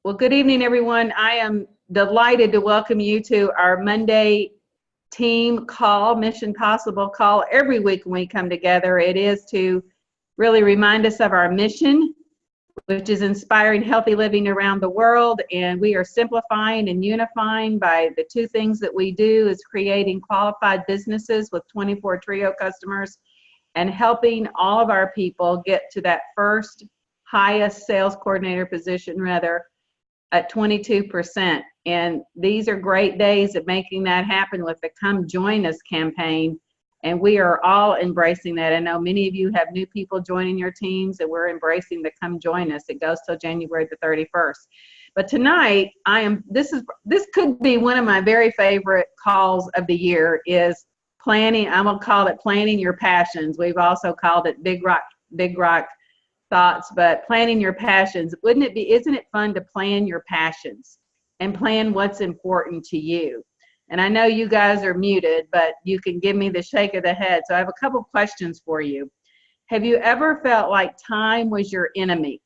Well, good evening, everyone. I am delighted to welcome you to our Monday team call, Mission Possible call. Every week when we come together, it is to really remind us of our mission, which is inspiring healthy living around the world. And we are simplifying and unifying by the two things that we do is creating qualified businesses with 24 Trio customers and helping all of our people get to that first highest sales coordinator position, rather, at 22%. And these are great days of making that happen with the Come Join Us campaign. And we are all embracing that. I know many of you have new people joining your teams, and we're embracing the Come Join Us. It goes till January the 31st. But tonight, this could be one of my very favorite calls of the year is planning. I'm gonna call it planning your passions. We've also called it Big Rock thoughts, but planning your passions. Isn't it fun to plan your passions and plan what's important to you? And I know you guys are muted, but you can give me the shake of the head. So I have a couple questions for you. Have you ever felt like time was your enemy?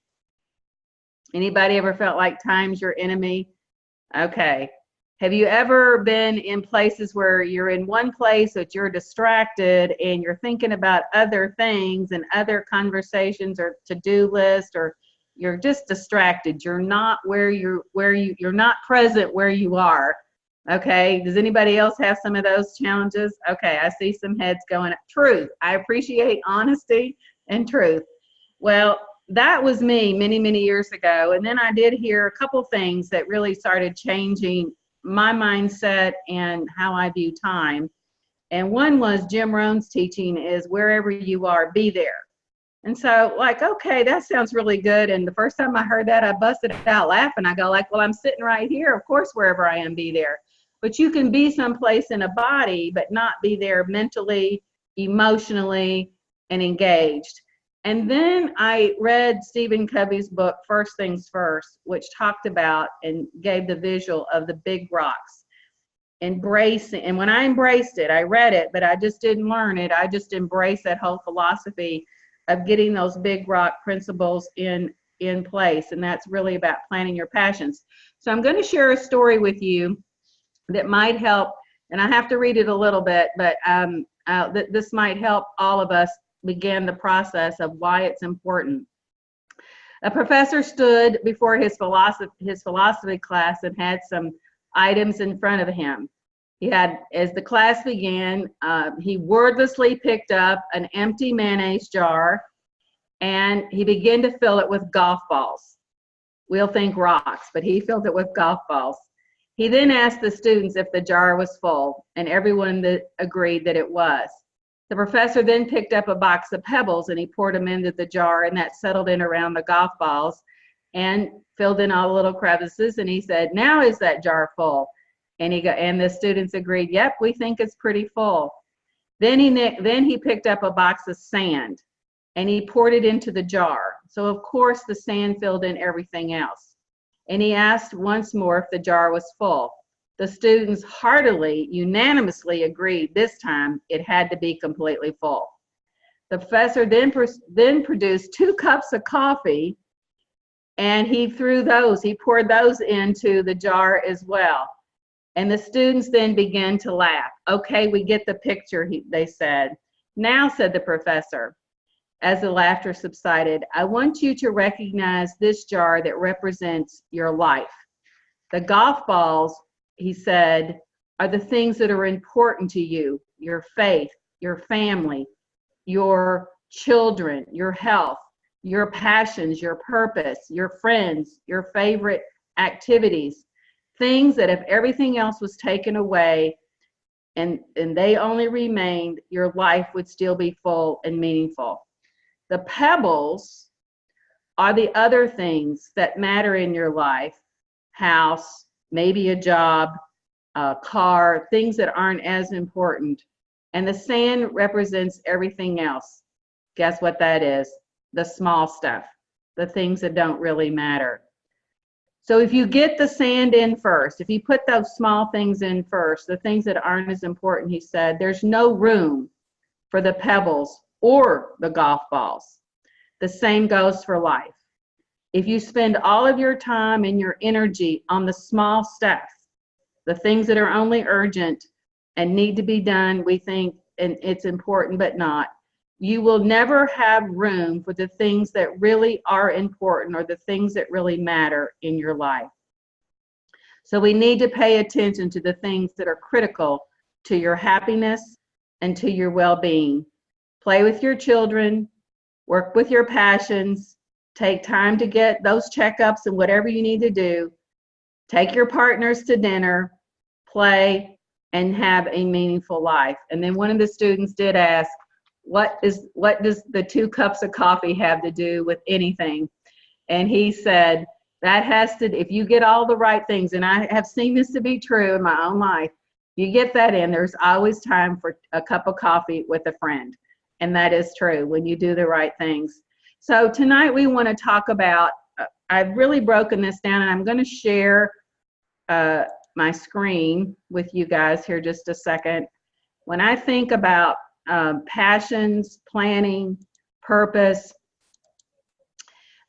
Anybody ever felt like time's your enemy? Okay. Have you ever been in places where you're in one place that you're distracted and you're thinking about other things and other conversations or to-do list, or you're just distracted? You're not you're not present where you are. Okay. Does anybody else have some of those challenges? Okay. I see some heads going up. Truth. I appreciate honesty and truth. Well, that was me many, many years ago. And then I did hear a couple things that really started changing my mindset and how I view time. And one was Jim Rohn's teaching is wherever you are, be there. And so like, okay, that sounds really good. And the first time I heard that, I busted out laughing. I go like, well, I'm sitting right here. Of course, wherever I am, be there. But you can be someplace in a body, but not be there mentally, emotionally, and engaged. And then I read Stephen Covey's book, First Things First, which talked about and gave the visual of the big rocks. Embracing, and when I embraced it, I read it, but I just didn't learn it. I just embraced that whole philosophy of getting those big rock principles in place. And that's really about planning your passions. So I'm going to share a story with you that might help, and I have to read it a little bit, but this might help all of us begin the process of why it's important. A professor stood before his philosophy class and had some items in front of him. As the class began, he wordlessly picked up an empty mayonnaise jar and he began to fill it with golf balls. We'll think rocks, but he filled it with golf balls. He then asked the students if the jar was full, and everyone agreed that it was. The professor then picked up a box of pebbles and he poured them into the jar, and that settled in around the golf balls and filled in all the little crevices. And he said, "Now is that jar full?" And the students agreed, "Yep, we think it's pretty full." Then he picked up a box of sand and he poured it into the jar. So of course the sand filled in everything else. And he asked once more if the jar was full. The students unanimously agreed this time it had to be completely full. The professor then produced 2 cups of coffee, and he poured those into the jar as well. And the students then began to laugh. "Okay, we get the picture," they said. "Now," said the professor, as the laughter subsided, "I want you to recognize this jar that represents your life. The golf balls," he said, "are the things that are important to you: your faith, your family, your children, your health, your passions, your purpose, your friends, your favorite activities, things that if everything else was taken away and they only remained, your life would still be full and meaningful. The pebbles are the other things that matter in your life: house, maybe a job, a car, things that aren't as important. And the sand represents everything else. Guess what that is? The small stuff, the things that don't really matter. So if you get the sand in first, if you put those small things in first, the things that aren't as important," he said, "there's no room for the pebbles or the golf balls." The same goes for life. If you spend all of your time and your energy on the small stuff, the things that are only urgent and need to be done, we think, and it's important but not, you will never have room for the things that really are important or the things that really matter in your life. So we need to pay attention to the things that are critical to your happiness and to your well-being. Play with your children, work with your passions, take time to get those checkups and whatever you need to do, take your partners to dinner, play, and have a meaningful life. And then one of the students did ask, what does the 2 cups of coffee have to do with anything? And he said, that has to, if you get all the right things, and I have seen this to be true in my own life, you get that in, there's always time for a cup of coffee with a friend. And that is true when you do the right things. So tonight we want to talk about, I've really broken this down, and I'm going to share my screen with you guys here just a second. When I think about passions, planning, purpose,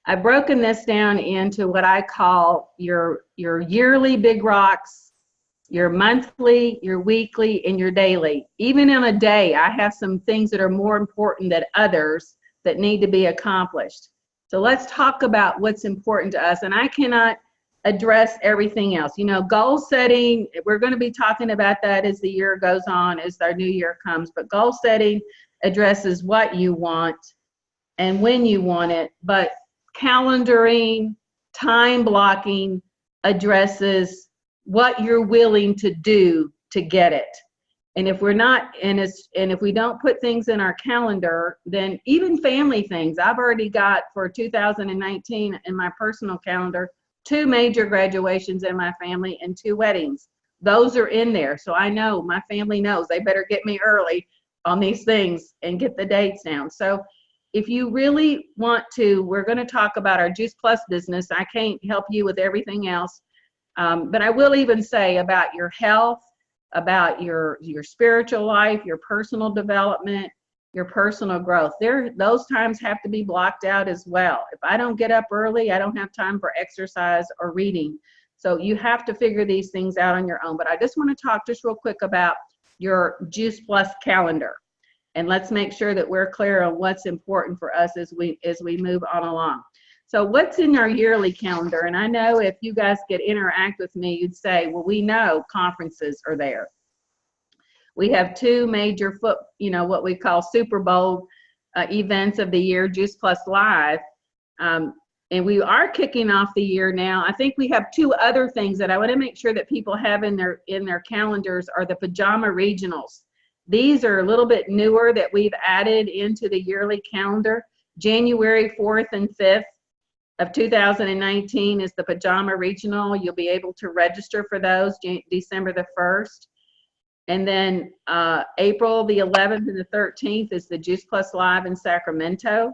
I've broken this down into what I call your yearly big rocks, your monthly, your weekly, and your daily. Even in a day, I have some things that are more important than others that need to be accomplished. So let's talk about what's important to us. And I cannot address everything else. You know, goal setting, we're going to be talking about that as the year goes on, as our new year comes. But goal setting addresses what you want and when you want it. But calendaring, time blocking addresses what you're willing to do to get it. And if we're not, and if we don't put things in our calendar, then even family things, I've already got for 2019 in my personal calendar, 2 major graduations in my family and 2 weddings. Those are in there. So I know my family knows they better get me early on these things and get the dates down. So if you really want to, we're going to talk about our Juice Plus business. I can't help you with everything else. But I will even say about your health, about your spiritual life, your personal development, your personal growth. Those times have to be blocked out as well. If I don't get up early, I don't have time for exercise or reading. So you have to figure these things out on your own. But I just want to talk just real quick about your Juice Plus calendar. And let's make sure that we're clear on what's important for us as we move on along. So what's in our yearly calendar? And I know if you guys could interact with me, you'd say, well, we know conferences are there. We have 2 major what we call Super Bowl events of the year, Juice Plus Live. And we are kicking off the year now. I think we have 2 other things that I want to make sure that people have in their calendars are the pajama regionals. These are a little bit newer that we've added into the yearly calendar. January 4th and 5th of 2019 is the pajama regional. You'll be able to register for those December the 1st. And then April the 11th and the 13th is the Juice Plus Live in Sacramento.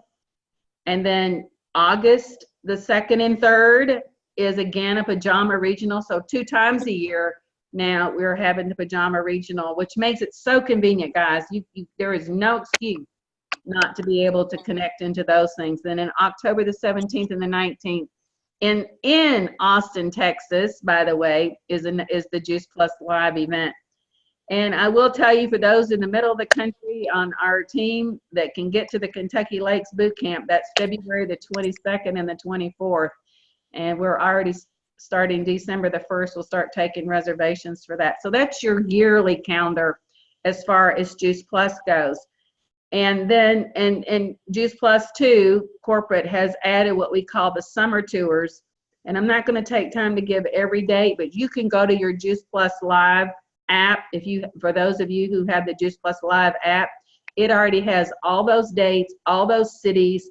And then August the 2nd and 3rd is again a pajama regional. So 2 times a year now we're having the pajama regional, which makes it so convenient, guys. There is no excuse not to be able to connect into those things. Then in October the 17th and the 19th in Austin, Texas, by the way, is the Juice Plus Live event. And I will tell you, for those in the middle of the country on our team that can get to the Kentucky Lakes Boot Camp, that's February the 22nd and the 24th. And we're already starting December the 1st. We'll start taking reservations for that. So that's your yearly calendar as far as Juice Plus goes. And then, and Juice Plus 2 corporate has added what we call the summer tours. And I'm not going to take time to give every date, but you can go to your Juice Plus Live app. For those of you who have the Juice Plus Live app, it already has all those dates, all those cities: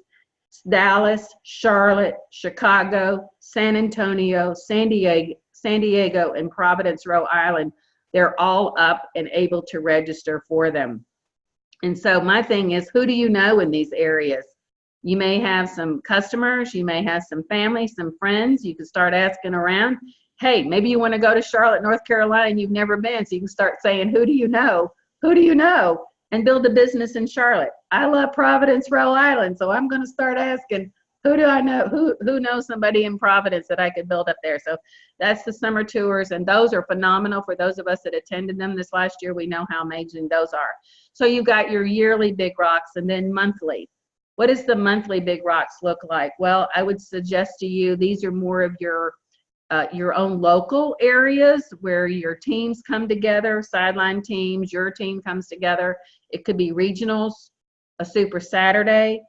Dallas, Charlotte, Chicago, San Antonio, San Diego, and Providence, Rhode Island. They're all up and able to register for them. And so my thing is, who do you know in these areas? You may have some customers, you may have some family, some friends. You can start asking around. Hey, maybe you want to go to Charlotte, North Carolina, and you've never been. So you can start saying, who do you know? Who do you know? And build a business in Charlotte. I love Providence, Rhode Island. So I'm going to start asking, Who do I know? Who knows somebody in Providence that I could build up there? So that's the summer tours, and those are phenomenal for those of us that attended them this last year. We know how amazing those are. So you've got your yearly big rocks and then monthly. What does the monthly big rocks look like? Well, I would suggest to you these are more of your own local areas where your teams come together, sideline teams, your team comes together. It could be regionals, a Super Saturday.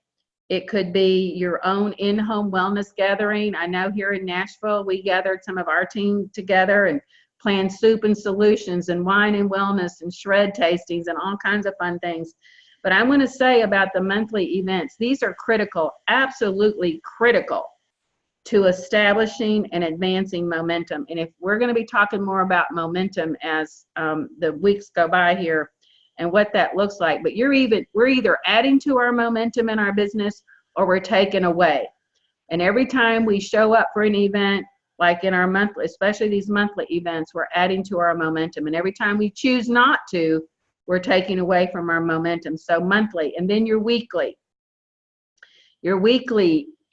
It could be your own in-home wellness gathering. I know here in Nashville, we gathered some of our team together and planned soup and solutions and wine and wellness and shred tastings and all kinds of fun things. But I want to say about the monthly events, these are critical, absolutely critical to establishing and advancing momentum. And if we're going to be talking more about momentum as the weeks go by here, and what that looks like, but we're either adding to our momentum in our business or we're taking away. And every time we show up for an event, like in our monthly, especially these monthly events, we're adding to our momentum. And every time we choose not to, we're taking away from our momentum. So monthly, and then your weekly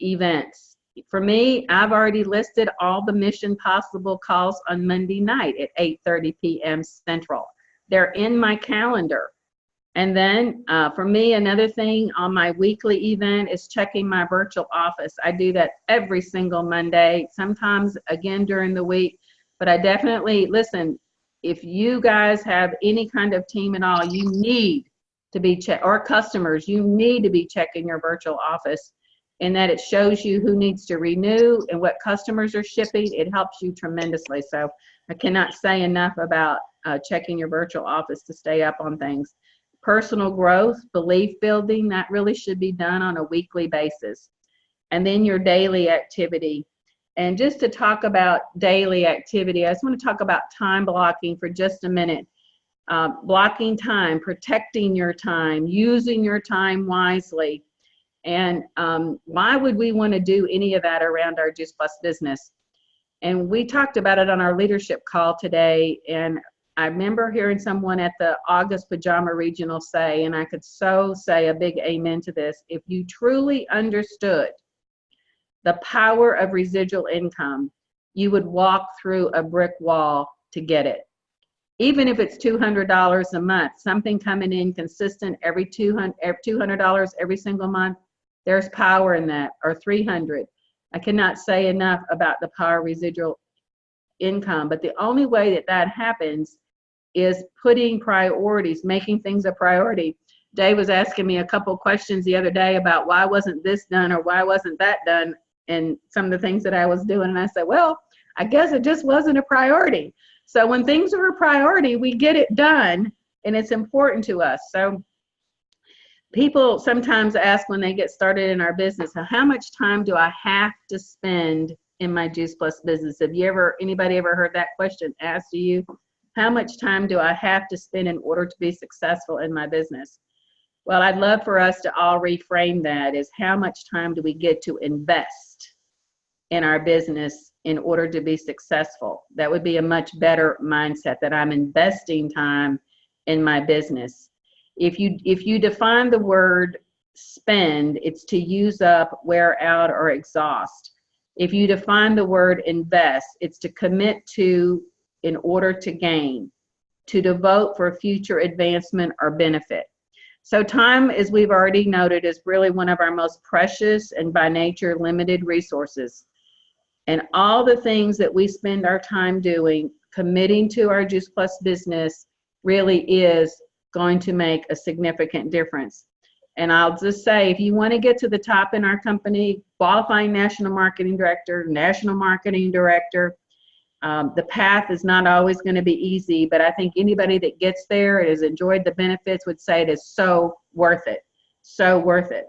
events. For me, I've already listed all the Mission Possible calls on Monday night at 8:30 p.m. Central. They're in my calendar. And then for me, another thing on my weekly event is checking my virtual office. I do that every single Monday, sometimes again during the week, but I definitely, listen, if you guys have any kind of team at all, you need to be or customers, you need to be checking your virtual office, in that it shows you who needs to renew and what customers are shipping. It helps you tremendously. So I cannot say enough about checking your virtual office to stay up on things. Personal growth, belief building, that really should be done on a weekly basis. And then your daily activity. And just to talk about daily activity, I just want to talk about time blocking for just a minute. Blocking time, protecting your time, using your time wisely. And why would we want to do any of that around our Juice Plus business? And we talked about it on our leadership call today, and I remember hearing someone at the August Pajama Regional say, and I could so say a big amen to this, if you truly understood the power of residual income, you would walk through a brick wall to get it. Even if it's $200 a month, something coming in consistent every $200 every single month, there's power in that, or $300. I cannot say enough about the power of residual income, but the only way that that happens is putting priorities, making things a priority. Dave was asking me a couple questions the other day about why wasn't this done or why wasn't that done, and some of the things that I was doing. And I said, well, I guess it just wasn't a priority. So when things are a priority, we get it done, and it's important to us. So people sometimes ask when they get started in our business, how much time do I have to spend in my Juice Plus business? Have anybody ever heard that question asked to you? How much time do I have to spend in order to be successful in my business? Well, I'd love for us to all reframe that as how much time do we get to invest in our business in order to be successful? That would be a much better mindset, that I'm investing time in my business. If you define the word spend, it's to use up, wear out, or exhaust. If you define the word invest, it's to commit to in order to gain, to devote for future advancement or benefit. So time, as we've already noted, is really one of our most precious and by nature limited resources. And all the things that we spend our time doing, committing to our Juice Plus business, really is going to make a significant difference. And I'll just say, if you want to get to the top in our company, qualifying national marketing director, the path is not always going to be easy, but I think anybody that gets there and has enjoyed the benefits would say it is so worth it, so worth it.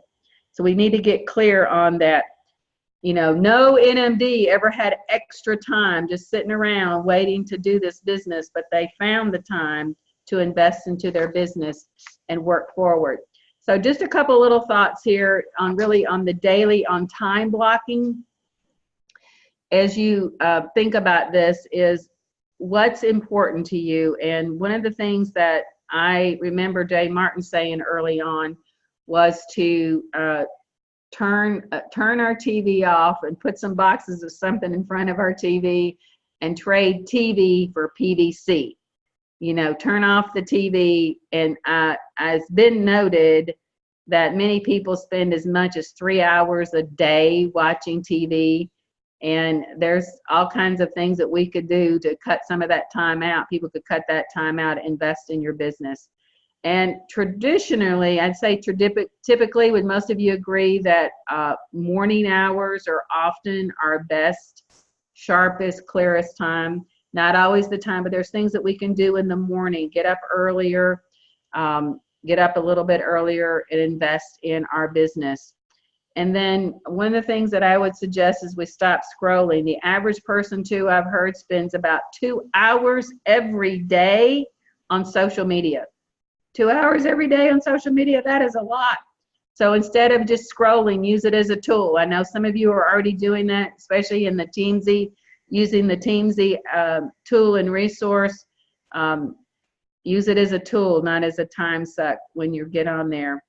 So we need to get clear on that. You know, no NMD ever had extra time just sitting around waiting to do this business, but they found the time to invest into their business and work forward. So just a couple little thoughts here on the daily, on time blocking. As you think about this, is what's important to you. And one of the things that I remember Jay Martin saying early on was to turn our TV off and put some boxes of something in front of our TV and trade TV for PVC. You know, turn off the TV. And it's been noted that many people spend as much as 3 hours a day watching TV. And there's all kinds of things that we could do to cut some of that time out. People could cut that time out, invest in your business. And traditionally, I'd say typically, would most of you agree that morning hours are often our best, sharpest, clearest time? Not always the time, but there's things that we can do in the morning. Get up earlier, get up a little bit earlier and invest in our business. And then one of the things that I would suggest is we stop scrolling. The average person, too, I've heard, spends about 2 hours every day on social media. 2 hours every day on social media, that is a lot. So instead of just scrolling, use it as a tool. I know some of you are already doing that, especially in the Teamsy, using the Teamsy tool and resource. Use it as a tool, not as a time suck when you get on there.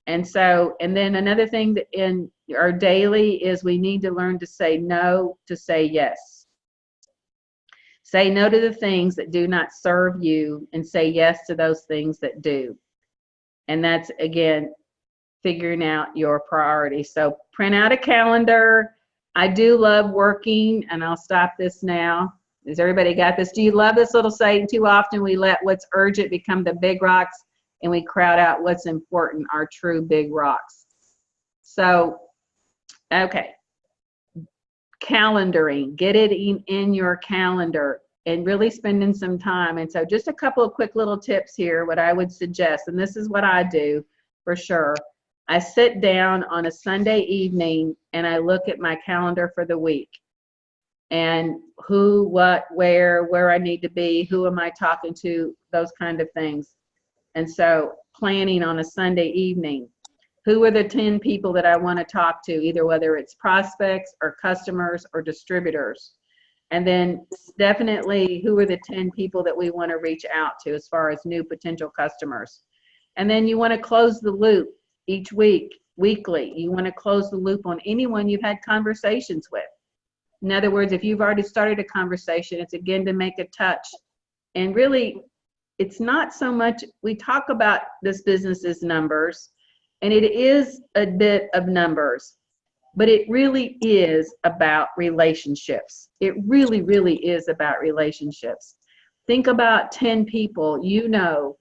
And then another thing that in our daily is we need to learn to say no to say yes. Say no to the things that do not serve you and say yes to those things that do. And that's, again, figuring out your priorities. So print out a calendar. I do love working, and I'll stop this now. Has everybody got this? Do you love this little saying? Too often we let what's urgent become the big rocks, and we crowd out what's important, our true big rocks. So, okay. Calendaring, get it in your calendar and really spending some time. And so just a couple of quick little tips here, what I would suggest, and this is what I do for sure. I sit down on a Sunday evening and I look at my calendar for the week and who, what, where I need to be, who am I talking to, those kind of things. And so planning on a Sunday evening, who are the 10 people that I want to talk to, either whether it's prospects or customers or distributors. And then definitely who are the 10 people that we want to reach out to as far as new potential customers. And then you want to close the loop each week, weekly. You want to close the loop on anyone you've had conversations with. In other words, if you've already started a conversation, it's again to make a touch. And really, it's not so much, we talk about this business as numbers, and it is a bit of numbers, but it really is about relationships. It really, really is about relationships. Think about 10 people you know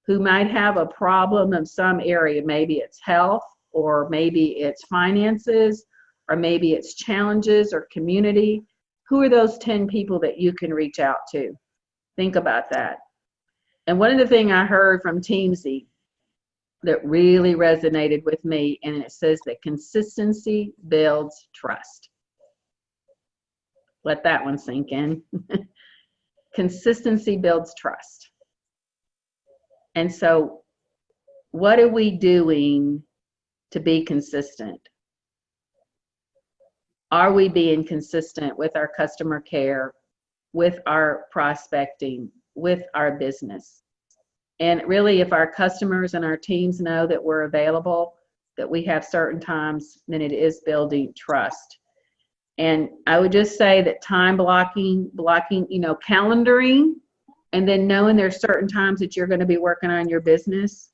who might have a problem in some area. Maybe it's health, or maybe it's finances, or maybe it's challenges or community. Who are those 10 people that you can reach out to? Think about that. And one of the things I heard from Teamsy that really resonated with me, and it says that consistency builds trust. Let that one sink in. Consistency builds trust. And so what are we doing to be consistent? Are we being consistent with our customer care, with our prospecting, with our business? And really, if our customers and our teams know that we're available, that we have certain times, then it is building trust. And I would just say that time blocking, calendaring, and then knowing there's certain times that you're going to be working on your business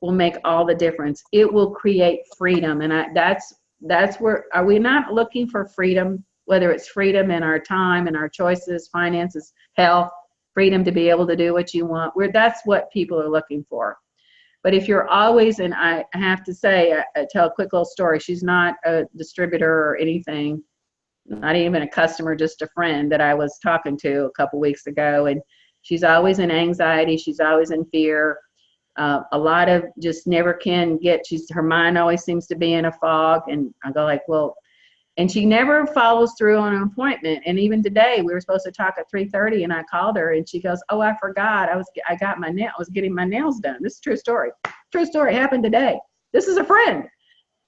will make all the difference. It will create freedom. And that's where, are we not looking for freedom, whether it's freedom in our time and our choices, finances, health, freedom to be able to do what you want? That's what people are looking for. But if you're always, and I have to say, I tell a quick little story. She's not a distributor or anything, not even a customer, just a friend that I was talking to a couple weeks ago. And she's always in anxiety. She's always in fear. A lot of just never can get, her mind always seems to be in a fog. And I go like, well, and she never follows through on an appointment. And even today, we were supposed to talk at 3:30, and I called her, and she goes, "Oh, I forgot. I was getting my nails done." This is a true story. True story. Happened today. This is a friend.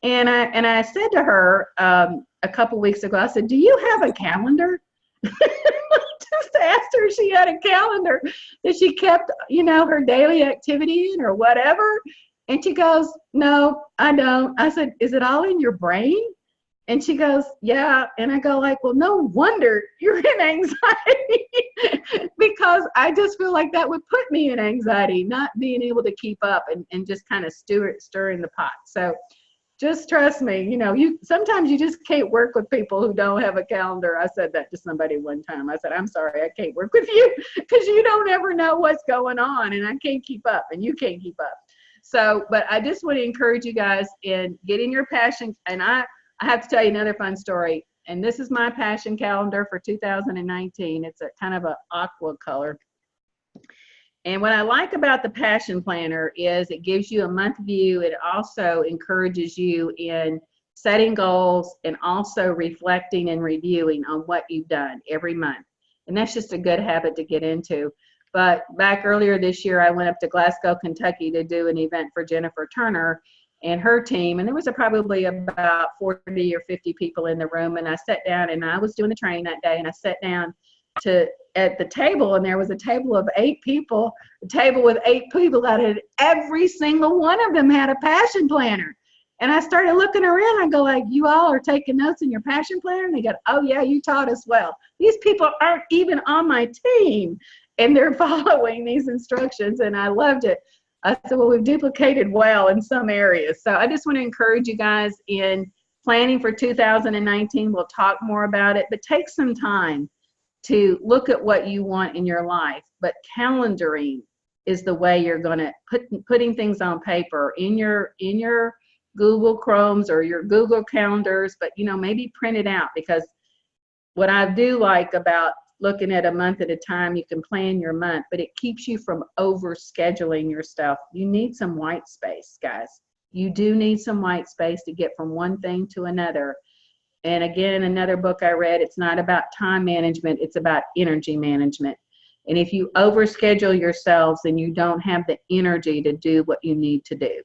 And I said to her a couple weeks ago, I said, "Do you have a calendar?" Just asked her if she had a calendar that she kept, her daily activity in or whatever. And she goes, no, I don't. I said, is it all in your brain? And she goes, yeah. And I go like, well, no wonder you're in anxiety because I just feel like that would put me in anxiety, not being able to keep up and just kind of stirring the pot. So just trust me, you know, sometimes you just can't work with people who don't have a calendar. I said that to somebody one time. I said, I'm sorry, I can't work with you because you don't ever know what's going on and I can't keep up and you can't keep up. So, but I just want to encourage you guys in getting your passion. And I have to tell you another fun story. And this is my passion calendar for 2019. It's a kind of an aqua color. And what I like about the passion planner is it gives you a month view. It also encourages you in setting goals and also reflecting and reviewing on what you've done every month. And that's just a good habit to get into. But back earlier this year, I went up to Glasgow, Kentucky to do an event for Jennifer Turner and her team. And there was probably about 40 or 50 people in the room. And I sat down and I was doing the training that day and I sat down at the table, and there was a table of 8 people, a table with 8 people at it. Every single one of them had a passion planner. And I started looking around. I go like, you all are taking notes in your passion planner? And they go, oh yeah, you taught us well. These people aren't even on my team and they're following these instructions. And I loved it. I said, well, we've duplicated well in some areas. So I just want to encourage you guys in planning for 2019. We'll talk more about it, but take some time to look at what you want in your life. But calendaring is the way you're going to putting things on paper in your Google Chromes or your Google calendars, but you know, maybe print it out, because what I do like about looking at a month at a time, you can plan your month, but it keeps you from over scheduling your stuff. You need some white space, guys. You do need some white space to get from one thing to another. And again, another book I read, it's not about time management, it's about energy management. And if you overschedule yourselves, then you don't have the energy to do what you need to do.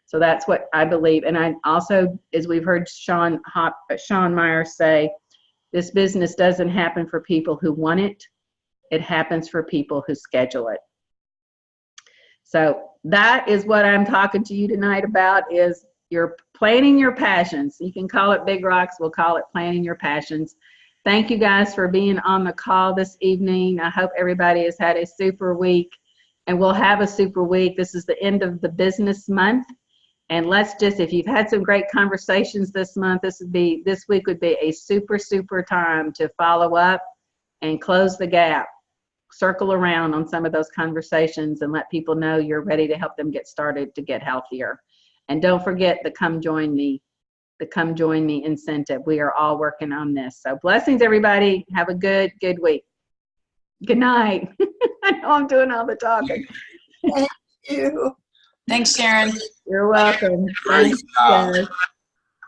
So that's what I believe. And I also, as we've heard Sean Meyer say, this business doesn't happen for people who want it. It happens for people who schedule it. So that is what I'm talking to you tonight about, is you're planning your passions. You can call it big rocks. We'll call it planning your passions. Thank you guys for being on the call this evening. I hope everybody has had a super week, and we'll have a super week. This is the end of the business month. And let's just, if you've had some great conversations this month, this week would be a super, super time to follow up and close the gap. Circle around on some of those conversations and let people know you're ready to help them get started to get healthier. And don't forget the come join me incentive. We are all working on this. So blessings, everybody. Have a good week. Good night. I know I'm doing all the talking. Thank you. Thanks, Sharron. You're welcome. Thanks, guys.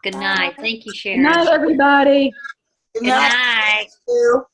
Good night. Thank you, Good Sharron. night, everybody. Good Good night. night. Thank you.